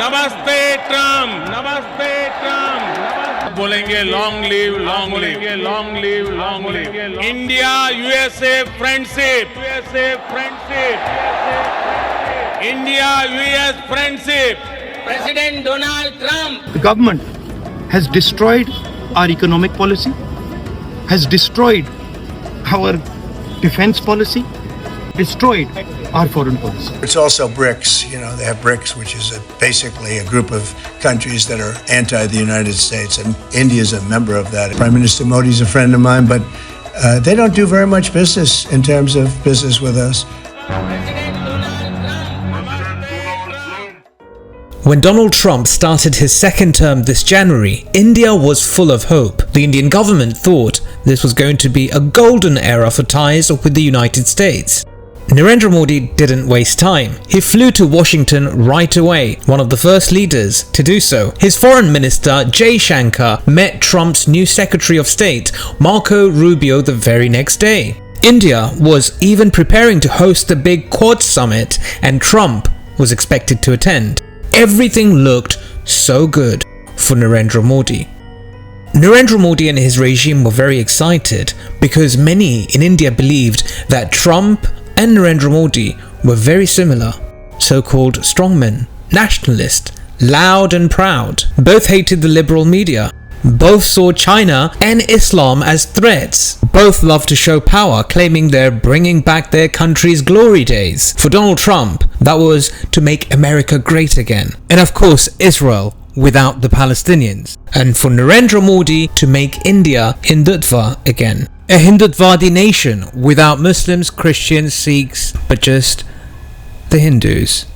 नमस्ते ट्रम्प, नमस्ते ट्रम्प। बोलेंगे long live, long live, long live, long live. India USA friendship, USA friendship, India US friendship. President Donald Trump. The government has destroyed our economic policy, has destroyed our defense policy, destroyed our foreign policy. It's also BRICS. You know, they have BRICS, which is basically a group of countries that are anti the United States, and India is a member of that. Prime Minister Modi is a friend of mine, but they don't do very much business in terms of business with us. When Donald Trump started his second term this January, India was full of hope. The Indian government thought this was going to be a golden era for ties with the United States. Narendra Modi didn't waste time. He flew to Washington right away, one of the first leaders to do so. His foreign minister Jay Shankar met Trump's new Secretary of State Marco Rubio the very next day. India was even preparing to host the big Quad summit, and Trump was expected to attend. Everything looked so good for Narendra Modi. Narendra Modi and his regime were very excited because many in India believed that Trump and Narendra Modi were very similar, so-called strongmen, nationalist, loud and proud. Both hated the liberal media. Both saw China and Islam as threats. Both loved to show power, claiming they're bringing back their country's glory days. For Donald Trump, that was to make America great again. And of course, Israel without the Palestinians. And for Narendra Modi to make India Hindutva again. A Hindutva-driven nation without Muslims, Christians, Sikhs, but just the Hindus,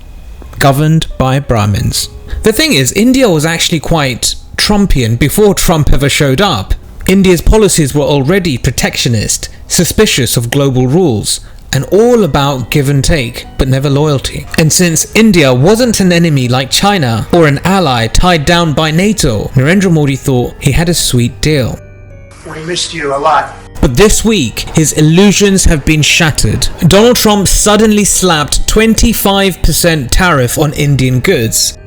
governed by Brahmins. The thing is, India was actually quite Trumpian before Trump ever showed up. India's policies were already protectionist, suspicious of global rules, and all about give and take, but never loyalty. And since India wasn't an enemy like China or an ally tied down by NATO, Narendra Modi thought he had a sweet deal. We missed you a lot. But this week, his illusions have been shattered. Donald Trump suddenly slapped 25% tariff on Indian goods.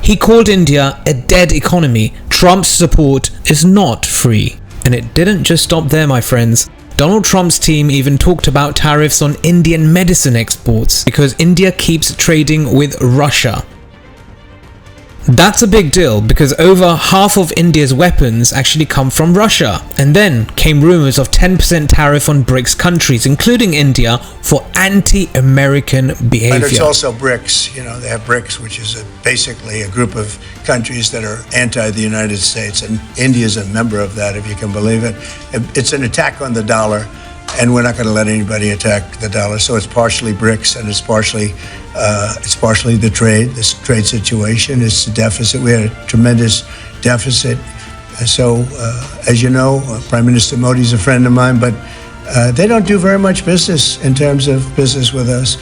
He called India a dead economy. Trump's support is not free. And it didn't just stop there, my friends. Donald Trump's team even talked about tariffs on Indian medicine exports because India keeps trading with Russia. That's a big deal because over half of India's weapons actually come from Russia. And then came rumors of 10% tariff on BRICS countries, including India, for anti-American behavior. And it's also BRICS. You know, they have BRICS, which is basically a group of countries that are anti the United States, and India is a member of that, if you can believe it. It's an attack on the dollar, and we're not going to let anybody attack the dollar. So it's partially BRICS, and it's partially the trade. This trade situation is the deficit. We had a tremendous deficit. So, as you know, Prime Minister Modi is a friend of mine, but they don't do very much business in terms of business with us.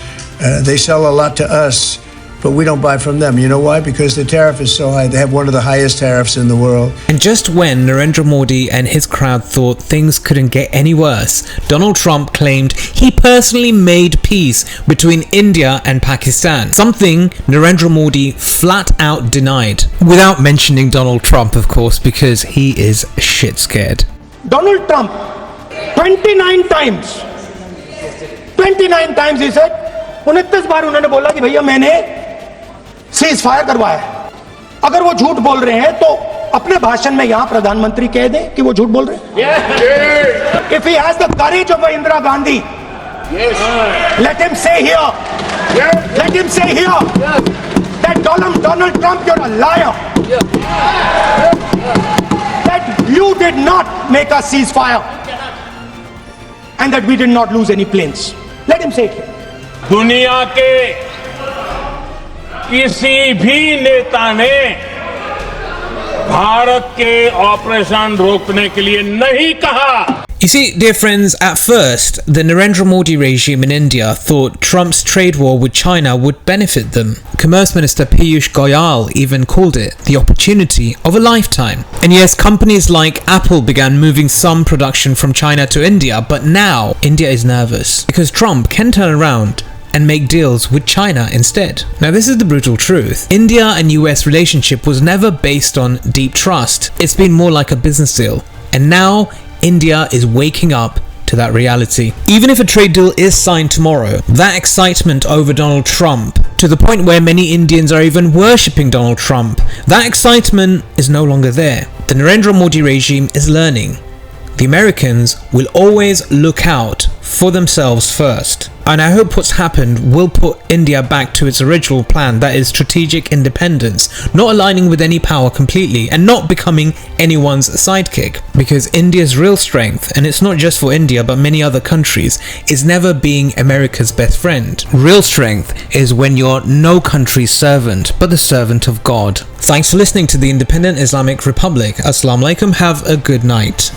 They sell a lot to us, but we don't buy from them. You know why? Because the tariff is so high. They have one of the highest tariffs in the world. And just when Narendra Modi and his crowd thought things couldn't get any worse, Donald Trump claimed he personally made peace between India and Pakistan, something Narendra Modi flat out denied. Without mentioning Donald Trump, of course, because he is shit scared. Donald Trump, 29 times he said, 29 बार उन्होंने बोला कि भैया मैंने cease fire करवाया। अगर वो झूठ बोल रहे हैं तो अपने भाषण में यहां प्रधानमंत्री कह दें कि वो झूठ बोल रहे हैं। If he has the courage of Indira Gandhi, let him say here, let him say here that Donald Trump, you're a liar. That you did not make a ceasefire and that we did not lose any planes. Let him say it here. दुनिया के किसी भी नेता ने भारत के operation रोकने के लिए नहीं कहा। You see, dear friends, at first, the Narendra Modi regime in India thought Trump's trade war with China would benefit them. Commerce Minister Piyush Goyal even called it the opportunity of a lifetime. And yes, companies like Apple began moving some production from China to India, but now India is nervous because Trump can turn around and make deals with China instead. Now this is the brutal truth. India and US relationship was never based on deep trust. It's been more like a business deal. And now India is waking up to that reality. Even if a trade deal is signed tomorrow, that excitement over Donald Trump, to the point where many Indians are even worshipping Donald Trump, that excitement is no longer there. The Narendra Modi regime is learning. The Americans will always look out for themselves first. And I hope what's happened will put India back to its original plan, that is strategic independence, not aligning with any power completely and not becoming anyone's sidekick. Because India's real strength, and it's not just for India but many other countries, is never being America's best friend. Real strength is when you're no country's servant but the servant of God. Thanks for listening to the Independent Islamic Republic. Assalamu alaikum, have a good night.